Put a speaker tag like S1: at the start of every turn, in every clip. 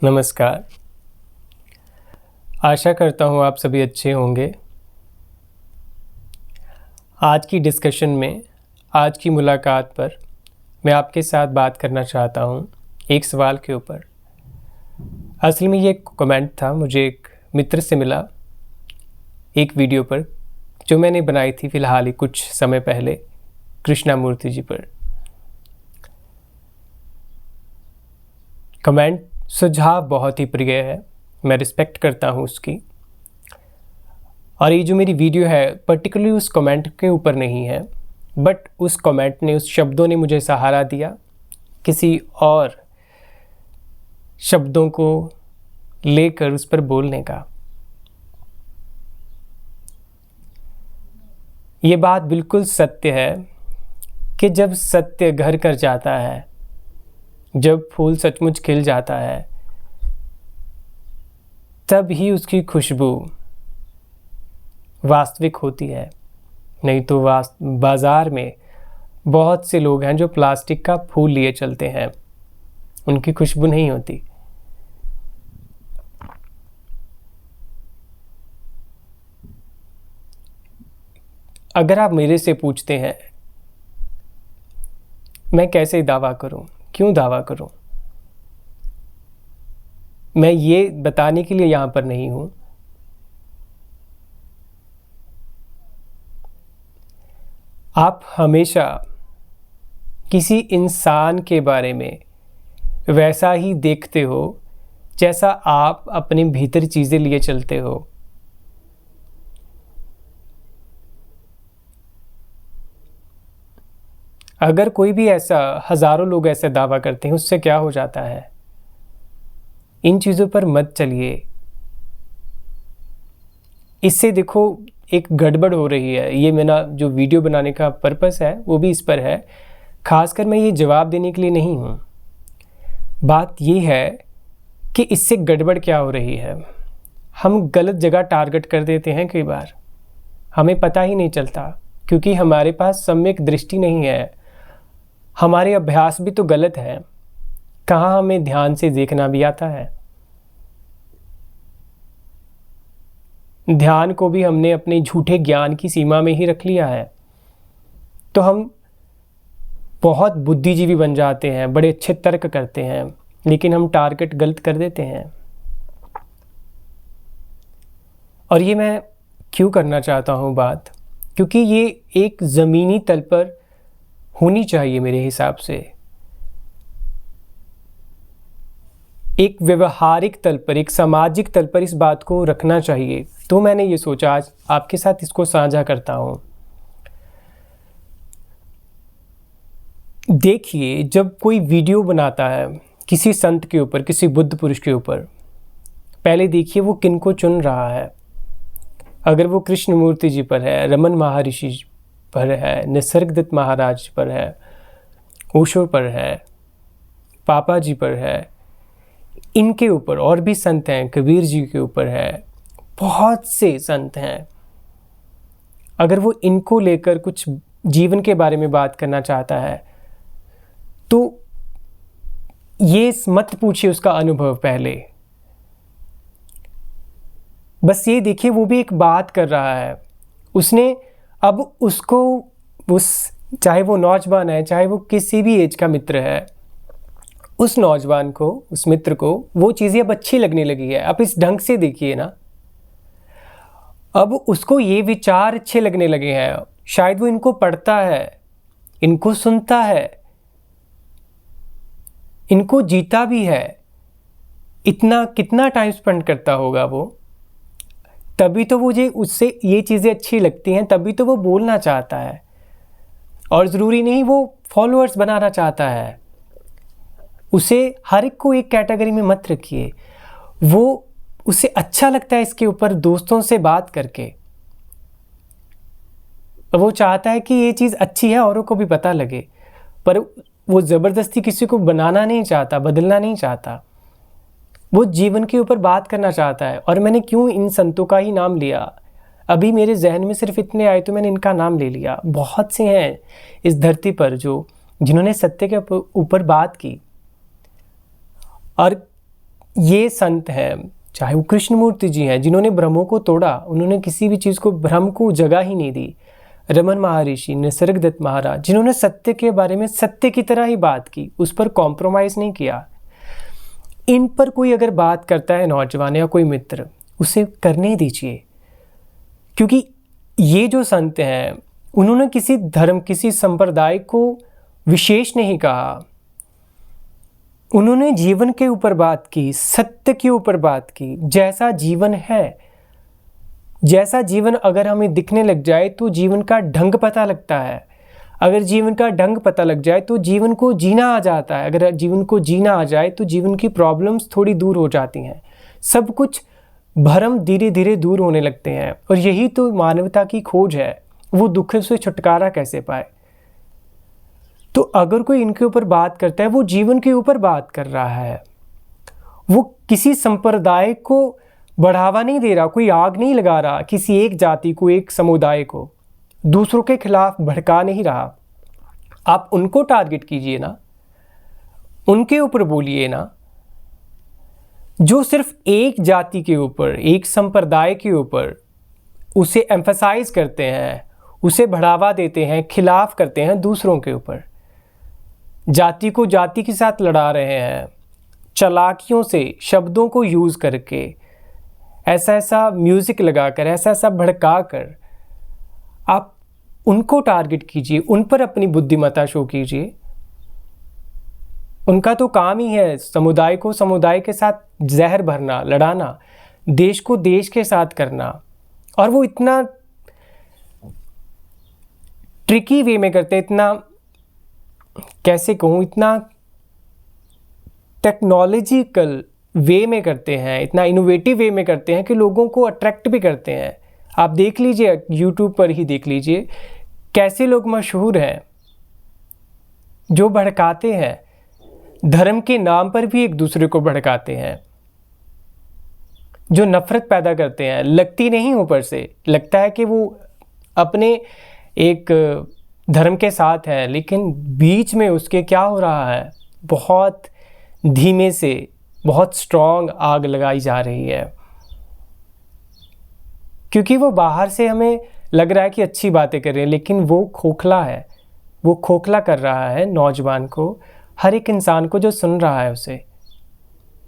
S1: नमस्कार। आशा करता हूँ आप सभी अच्छे होंगे। आज की डिस्कशन में, आज की मुलाकात पर मैं आपके साथ बात करना चाहता हूँ एक सवाल के ऊपर। असल में ये कमेंट था, मुझे एक मित्र से मिला एक वीडियो पर जो मैंने बनाई थी फ़िलहाल ही कुछ समय पहले कृष्णामूर्ति जी पर। कमेंट सुझाव बहुत ही प्रिय है, मैं रिस्पेक्ट करता हूँ उसकी। और ये जो मेरी वीडियो है पर्टिकुलरली उस कमेंट के ऊपर नहीं है, बट उस कमेंट ने, उस शब्दों ने मुझे सहारा दिया किसी और शब्दों को लेकर उस पर बोलने का। ये बात बिल्कुल सत्य है कि जब सत्य घर कर जाता है, जब फूल सचमुच खिल जाता है, तब ही उसकी खुशबू वास्तविक होती है। नहीं तो बाज़ार में बहुत से लोग हैं जो प्लास्टिक का फूल लिए चलते हैं, उनकी खुशबू नहीं होती। अगर आप मेरे से पूछते हैं मैं कैसे दावा करूं, क्यों दावा करूं, मैं ये बताने के लिए यहाँ पर नहीं हूं। आप हमेशा किसी इंसान के बारे में वैसा ही देखते हो जैसा आप अपने भीतर चीज़ें लिए चलते हो। अगर कोई भी ऐसा, हज़ारों लोग ऐसे दावा करते हैं, उससे क्या हो जाता है? इन चीज़ों पर मत चलिए। इससे देखो एक गड़बड़ हो रही है। ये मेरा जो वीडियो बनाने का पर्पस है वो भी इस पर है। खासकर मैं ये जवाब देने के लिए नहीं हूँ। बात ये है कि इससे गड़बड़ क्या हो रही है। हम गलत जगह टारगेट कर देते हैं कई बार, हमें पता ही नहीं चलता, क्योंकि हमारे पास सम्यक दृष्टि नहीं है। हमारे अभ्यास भी तो गलत हैं। कहाँ हमें ध्यान से देखना भी आता है। ध्यान को भी हमने अपने झूठे ज्ञान की सीमा में ही रख लिया है। तो हम बहुत बुद्धिजीवी बन जाते हैं, बड़े अच्छे तर्क करते हैं, लेकिन हम टारगेट गलत कर देते हैं। और ये मैं क्यों करना चाहता हूँ बात, क्योंकि ये एक ज़मीनी तल पर होनी चाहिए मेरे हिसाब से। एक व्यवहारिक तल पर, एक सामाजिक तल पर इस बात को रखना चाहिए। तो मैंने ये सोचा आज आपके साथ इसको साझा करता हूँ। देखिए, जब कोई वीडियो बनाता है किसी संत के ऊपर, किसी बुद्ध पुरुष के ऊपर, पहले देखिए वो किन को चुन रहा है। अगर वो कृष्णमूर्ति जी पर है, रमन महर्षि पर है, निसर्गदत्त महाराज पर है, ओशो पर है, पापा जी पर है, इनके ऊपर और भी संत हैं, कबीर जी के ऊपर है, बहुत से संत हैं। अगर वो इनको लेकर कुछ जीवन के बारे में बात करना चाहता है तो ये मत पूछिए उसका अनुभव पहले। बस ये देखिए वो भी एक बात कर रहा है। उसने अब उसको, चाहे वो नौजवान है, चाहे वो किसी भी एज का मित्र है, उस नौजवान को, उस मित्र को वो चीज़ें अब अच्छी लगने लगी है। अब इस ढंग से देखिए ना, अब उसको ये विचार अच्छे लगने लगे हैं। शायद वो इनको पढ़ता है, इनको सुनता है, इनको जीता भी है। इतना कितना टाइम स्पेंड करता होगा वो, तभी तो मुझे उससे ये चीज़ें अच्छी लगती हैं, तभी तो वो बोलना चाहता है। और ज़रूरी नहीं वो फॉलोअर्स बनाना चाहता है। उसे हर एक को एक कैटेगरी में मत रखिए। वो उसे अच्छा लगता है इसके ऊपर दोस्तों से बात करके। वो चाहता है कि ये चीज़ अच्छी है, औरों को भी पता लगे, पर वो ज़बरदस्ती किसी को बनाना नहीं चाहता, बदलना नहीं चाहता। वो जीवन के ऊपर बात करना चाहता है। और मैंने क्यों इन संतों का ही नाम लिया, अभी मेरे जहन में सिर्फ इतने आए तो मैंने इनका नाम ले लिया। बहुत से हैं इस धरती पर जिन्होंने सत्य के ऊपर बात की। और ये संत हैं, चाहे वो कृष्णमूर्ति जी हैं जिन्होंने भ्रमों को तोड़ा, उन्होंने किसी भी चीज़ को, भ्रम को जगह ही नहीं दी। रमन महर्षि, निसर्गदत्त महाराज, जिन्होंने सत्य के बारे में सत्य की तरह ही बात की, उस पर कॉम्प्रोमाइज़ नहीं किया। इन पर कोई अगर बात करता है नौजवान या कोई मित्र, उसे करने दीजिए, क्योंकि ये जो संत हैं उन्होंने किसी धर्म, किसी संप्रदाय को विशेष नहीं कहा। उन्होंने जीवन के ऊपर बात की, सत्य के ऊपर बात की। जैसा जीवन है, जैसा जीवन अगर हमें दिखने लग जाए तो जीवन का ढंग पता लगता है। अगर जीवन का ढंग पता लग जाए तो जीवन को जीना आ जाता है। अगर जीवन को जीना आ जाए तो जीवन की प्रॉब्लम्स थोड़ी दूर हो जाती हैं। सब कुछ भरम धीरे धीरे दूर होने लगते हैं। और यही तो मानवता की खोज है, वो दुख से छुटकारा कैसे पाए। तो अगर कोई इनके ऊपर बात करता है, वो जीवन के ऊपर बात कर रहा है, वो किसी संप्रदाय को बढ़ावा नहीं दे रहा, कोई आग नहीं लगा रहा किसी एक जाति को, एक समुदाय को, दूसरों के खिलाफ भड़का नहीं रहा। आप उनको टारगेट कीजिए ना, उनके ऊपर बोलिए ना, जो सिर्फ एक जाति के ऊपर, एक संप्रदाय के ऊपर उसे एम्फसाइज करते हैं, उसे बढ़ावा देते हैं, खिलाफ करते हैं दूसरों के ऊपर। जाति को जाति के साथ लड़ा रहे हैं, चालाकियों से, शब्दों को यूज़ करके, ऐसा ऐसा म्यूज़िक लगाकर, ऐसा ऐसा भड़का कर आप उनको टारगेट कीजिए, उन पर अपनी बुद्धिमत्ता शो कीजिए। उनका तो काम ही है समुदाय को समुदाय के साथ जहर भरना, लड़ाना, देश को देश के साथ करना। और वो इतना ट्रिकी वे में करते हैं, इतना कैसे कहूँ, इतना टेक्नोलॉजिकल वे में करते हैं, इतना इनोवेटिव वे में करते हैं कि लोगों को अट्रैक्ट भी करते हैं। आप देख लीजिए, यूट्यूब पर ही देख लीजिए कैसे लोग मशहूर हैं जो भड़काते हैं, धर्म के नाम पर भी एक दूसरे को भड़काते हैं, जो नफरत पैदा करते हैं। लगती नहीं ऊपर से, लगता है कि वो अपने एक धर्म के साथ है, लेकिन बीच में उसके क्या हो रहा है, बहुत धीमे से बहुत स्ट्रॉन्ग आग लगाई जा रही है। क्योंकि वो बाहर से हमें लग रहा है कि अच्छी बातें कर रहे हैं, लेकिन वो खोखला है, वो खोखला कर रहा है नौजवान को, हर एक इंसान को जो सुन रहा है उसे।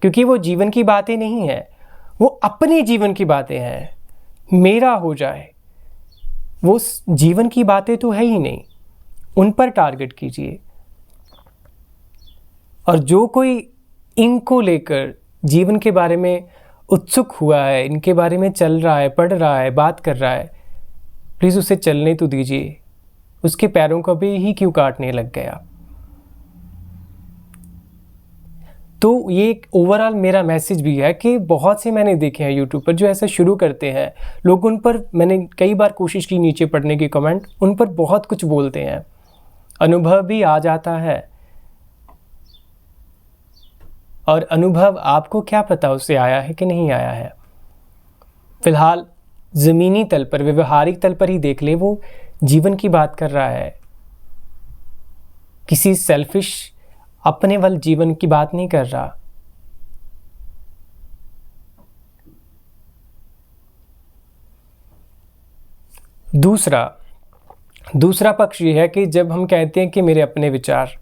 S1: क्योंकि वो जीवन की बातें नहीं है, वो अपने जीवन की बातें हैं, मेरा हो जाए, वो जीवन की बातें तो है ही नहीं। उन पर टारगेट कीजिए। और जो कोई इनको लेकर जीवन के बारे में उत्सुक हुआ है, इनके बारे में चल रहा है, पढ़ रहा है, बात कर रहा है, प्लीज़ उसे चलने तो दीजिए। उसके पैरों को भी ही क्यों काटने लग गया। तो ये एक ओवरऑल मेरा मैसेज भी है कि बहुत से मैंने देखे हैं यूट्यूब पर जो ऐसा शुरू करते हैं लोग, उन पर मैंने कई बार कोशिश की नीचे पढ़ने की कमेंट, उन पर बहुत कुछ बोलते हैं, अनुभव भी आ जाता है। और अनुभव आपको क्या पता उससे आया है कि नहीं आया है। फिलहाल ज़मीनी तल पर, व्यवहारिक तल पर ही देख ले, वो जीवन की बात कर रहा है, किसी सेल्फिश अपने वाले जीवन की बात नहीं कर रहा। दूसरा पक्ष ये है कि जब हम कहते हैं कि मेरे अपने विचार,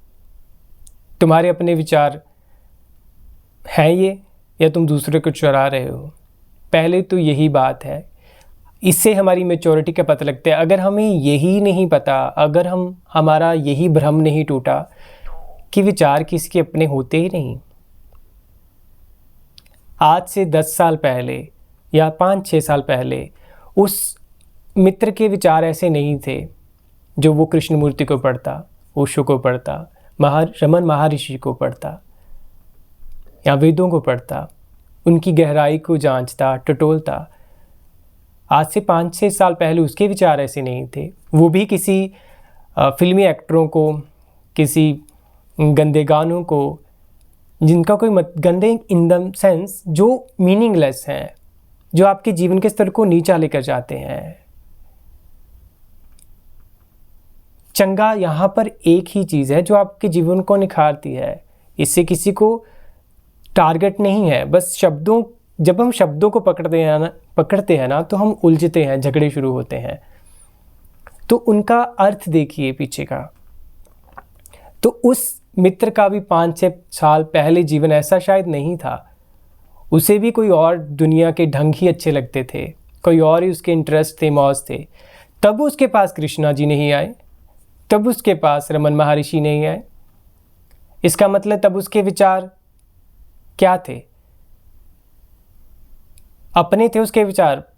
S1: तुम्हारे अपने विचार हैं ये, या तुम दूसरे को चुरा रहे हो। पहले तो यही बात है, इससे हमारी मैच्योरिटी का पता लगता है। अगर हमें यही नहीं पता, अगर हमारा यही भ्रम नहीं टूटा कि विचार किसी के अपने होते ही नहीं। आज से 10 साल पहले या 5-6 साल पहले उस मित्र के विचार ऐसे नहीं थे जो वो कृष्णमूर्ति को पढ़ता, ओशो को पढ़ता, रमन महर्षि को पढ़ता या वेदों को पढ़ता, उनकी गहराई को जांचता, टटोलता। आज से 5-6 साल पहले उसके विचार ऐसे नहीं थे। वो भी किसी फिल्मी एक्टरों को, किसी गंदे गानों को, जिनका कोई गंदे इन द सेंस जो मीनिंगलेस हैं, जो आपके जीवन के स्तर को नीचा लेकर जाते हैं। चंगा यहाँ पर एक ही चीज़ है जो आपके जीवन को निखारती है। इससे किसी को टारगेट नहीं है। बस शब्दों, जब हम शब्दों को पकड़ते हैं ना तो हम उलझते हैं, झगड़े शुरू होते हैं। तो उनका अर्थ देखिए पीछे का। तो उस मित्र का भी 5-6 साल पहले जीवन ऐसा शायद नहीं था। उसे भी कोई और दुनिया के ढंग ही अच्छे लगते थे, कोई और ही उसके इंटरेस्ट थे, मौज थे। तब उसके पास कृष्णा जी नहीं आए, तब उसके पास रमन महर्षि नहीं आए। इसका मतलब तब उसके विचार क्या थे? अपने थे उसके विचार,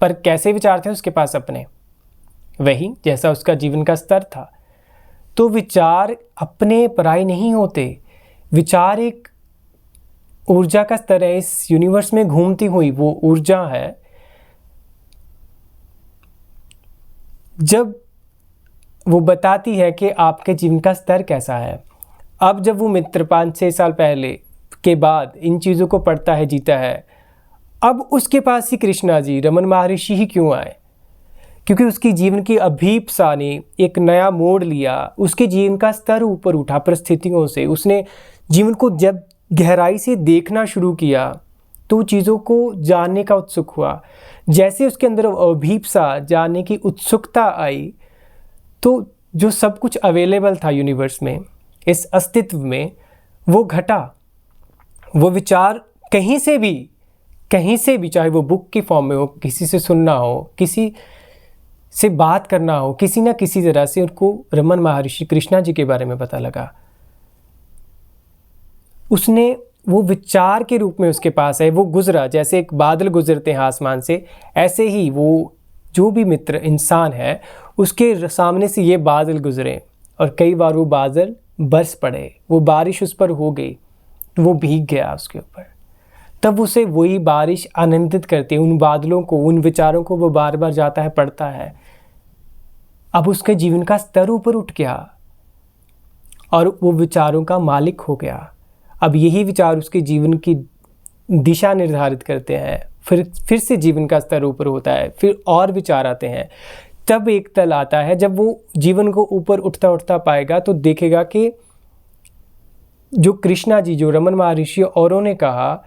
S1: पर कैसे विचार थे उसके पास अपने? वही जैसा उसका जीवन का स्तर था। तो विचार अपने पराये नहीं होते। विचार एक ऊर्जा का स्तर है, इस यूनिवर्स में घूमती हुई वो ऊर्जा है। जब वो बताती है कि आपके जीवन का स्तर कैसा है। अब जब वो मित्र 5-6 साल पहले के बाद इन चीज़ों को पढ़ता है, जीता है, अब उसके पास ही कृष्णा जी, रमन महर्षि ही क्यों आए? क्योंकि उसकी जीवन की अभीपसा ने एक नया मोड़ लिया। उसके जीवन का स्तर ऊपर उठा परिस्थितियों से। उसने जीवन को जब गहराई से देखना शुरू किया तो चीज़ों को जानने का उत्सुक हुआ। जैसे उसके अंदर अभीपसा, जानने की उत्सुकता आई, तो जो सब कुछ अवेलेबल था यूनिवर्स में, इस अस्तित्व में, वो घटा। वो विचार कहीं से भी, चाहे वो बुक की फॉर्म में हो, किसी से सुनना हो, किसी से बात करना हो, किसी ना किसी तरह से उनको रमन महर्षि कृष्णा जी के बारे में पता लगा। उसने वो विचार के रूप में उसके पास है, वो गुजरा। जैसे एक बादल गुजरते हैं आसमान से, ऐसे ही वो जो भी मित्र इंसान है उसके सामने से ये बादल गुजरे और कई बार वो बादल बरस पड़े, वो बारिश उस पर हो गई, वो भीग गया उसके ऊपर। तब उसे वही बारिश आनंदित करती है, उन बादलों को, उन विचारों को वो बार बार जाता है, पढ़ता है। अब उसके जीवन का स्तर ऊपर उठ गया और वो विचारों का मालिक हो गया। अब यही विचार उसके जीवन की दिशा निर्धारित करते हैं। फिर से जीवन का स्तर ऊपर होता है, फिर और विचार आते हैं। तब एक तल आता है जब वो जीवन को ऊपर उठता उठता पाएगा तो देखेगा कि जो कृष्णा जी, जो रमन महर्षि औरों ने कहा,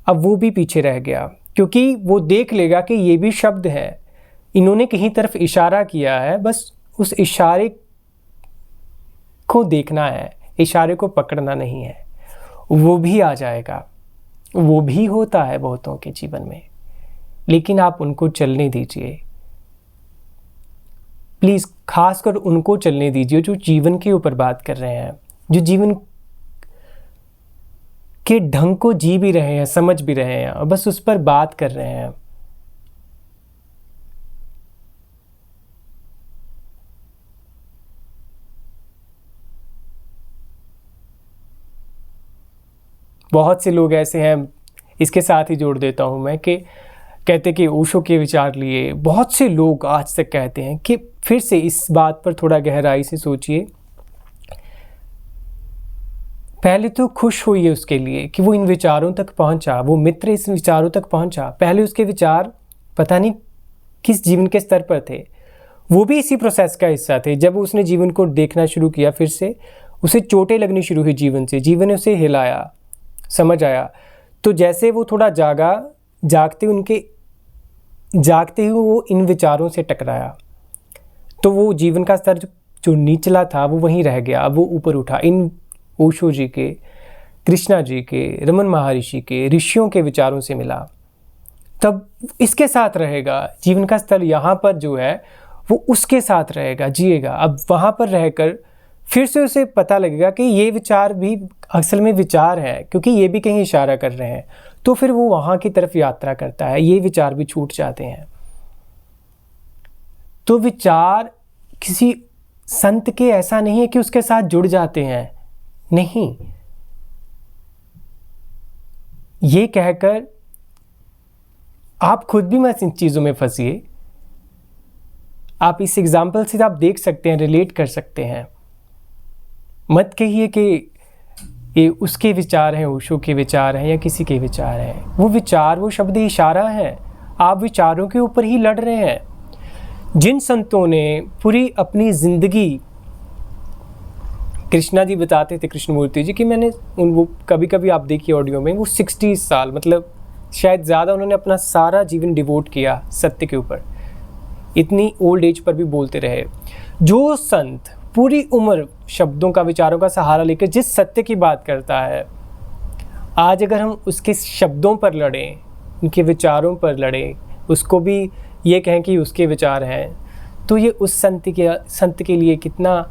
S1: अब वो भी पीछे रह गया। क्योंकि वो देख लेगा कि ये भी शब्द है, इन्होंने कहीं तरफ इशारा किया है, बस उस इशारे को देखना है, इशारे को पकड़ना नहीं है। वो भी आ जाएगा, वो भी होता है बहुतों के जीवन में, लेकिन आप उनको चलने दीजिए। प्लीज़ खासकर उनको चलने दीजिए जो जीवन के ऊपर बात कर रहे हैं, जो जीवन के ढंग को जी भी रहे हैं, समझ भी रहे हैं और बस उस पर बात कर रहे हैं। बहुत से लोग ऐसे हैं, इसके साथ ही जोड़ देता हूँ मैं, कि कहते कि ओशो के विचार लिए। बहुत से लोग आज तक कहते हैं कि फिर से इस बात पर थोड़ा गहराई से सोचिए। पहले तो खुश होइए उसके लिए कि वो इन विचारों तक पहुंचा, वो मित्र इस विचारों तक पहुंचा। पहले उसके विचार पता नहीं किस जीवन के स्तर पर थे, वो भी इसी प्रोसेस का हिस्सा थे। जब उसने जीवन को देखना शुरू किया, फिर से उसे चोटें लगनी शुरू हुई जीवन से, जीवन ने उसे हिलाया, समझ आया। तो जैसे वो थोड़ा जागा, जागते हुए वो इन विचारों से टकराया, तो वो जीवन का स्तर जो निचला था वो वहीं रह गया। अब वो ऊपर उठा, इन ओशो जी के, कृष्णा जी के, रमन महर्षि के, ऋषियों के विचारों से मिला। तब इसके साथ रहेगा, जीवन का स्तर यहाँ पर जो है वो उसके साथ रहेगा, जिएगा। अब वहाँ पर रहकर फिर से उसे पता लगेगा कि ये विचार भी असल में विचार है, क्योंकि ये भी कहीं इशारा कर रहे हैं। तो फिर वो वहाँ की तरफ यात्रा करता है, ये विचार भी छूट जाते हैं। तो विचार किसी संत के ऐसा नहीं है कि उसके साथ जुड़ जाते हैं, नहीं। ये कहकर आप खुद भी मत इन चीज़ों में फंसिए। आप इस एग्जाम्पल से आप देख सकते हैं, रिलेट कर सकते हैं। मत कहिए कि ये उसके विचार हैं, ओशो के विचार हैं या किसी के विचार हैं। वो विचार, वो शब्द इशारा है। आप विचारों के ऊपर ही लड़ रहे हैं। जिन संतों ने पूरी अपनी जिंदगी कृष्णा जी बताते थे, कृष्णमूर्ति जी, कि मैंने वो कभी कभी आप देखिए ऑडियो में, वो 60 साल मतलब शायद ज़्यादा उन्होंने अपना सारा जीवन डिवोट किया सत्य के ऊपर, इतनी ओल्ड एज पर भी बोलते रहे। जो संत पूरी उम्र शब्दों का, विचारों का सहारा लेकर जिस सत्य की बात करता है, आज अगर हम उसके शब्दों पर लड़ें, उनके विचारों पर लड़ें, उसको भी ये कहें कि उसके विचार हैं, तो ये उस संत के लिए कितना,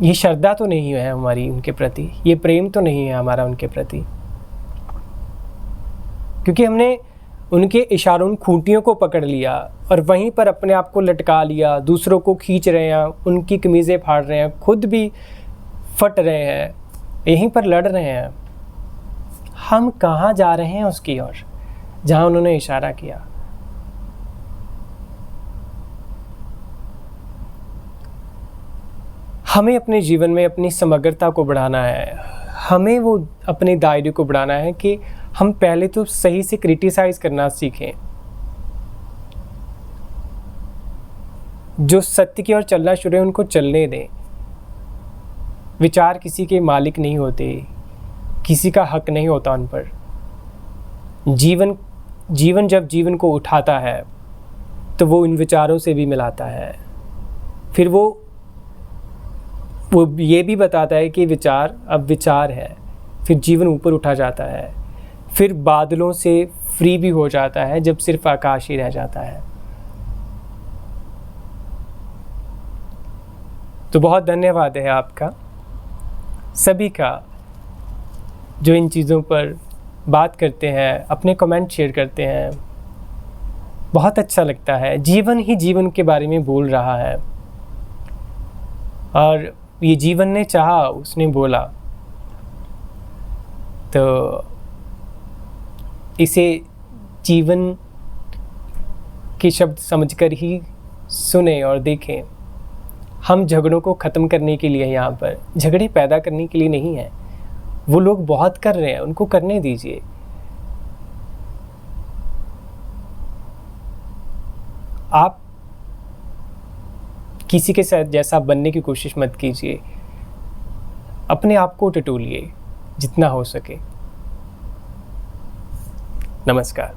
S1: ये श्रद्धा तो नहीं है हमारी उनके प्रति, ये प्रेम तो नहीं है हमारा उनके प्रति, क्योंकि हमने उनके इशारों, उन खूंटियों को पकड़ लिया और वहीं पर अपने आप को लटका लिया, दूसरों को खींच रहे हैं, उनकी कमीज़ें फाड़ रहे हैं, खुद भी फट रहे हैं, यहीं पर लड़ रहे हैं। हम कहाँ जा रहे हैं उसकी ओर जहाँ उन्होंने इशारा किया। हमें अपने जीवन में अपनी समग्रता को बढ़ाना है, हमें वो अपने दायरे को बढ़ाना है कि हम पहले तो सही से क्रिटिसाइज करना सीखें। जो सत्य की ओर चलना शुरू है उनको चलने दें। विचार किसी के मालिक नहीं होते, किसी का हक नहीं होता उन पर। जीवन जब जीवन को उठाता है तो वो इन विचारों से भी मिलाता है। फिर वो ये भी बताता है कि विचार अब विचार है, फिर जीवन ऊपर उठा जाता है, फिर बादलों से फ्री भी हो जाता है जब सिर्फ आकाश ही रह जाता है। तो बहुत धन्यवाद है आपका सभी का, जो इन चीज़ों पर बात करते हैं, अपने कमेंट शेयर करते हैं। बहुत अच्छा लगता है, जीवन ही जीवन के बारे में बोल रहा है और ये जीवन ने चाहा, उसने बोला, तो इसे जीवन के शब्द समझकर ही सुने और देखें। हम झगड़ों को ख़त्म करने के लिए यहाँ पर, झगड़े पैदा करने के लिए नहीं है। वो लोग बहुत कर रहे हैं, उनको करने दीजिए। आप किसी के साथ जैसा बनने की कोशिश मत कीजिए, अपने आप को टटोलिए जितना हो सके। नमस्कार।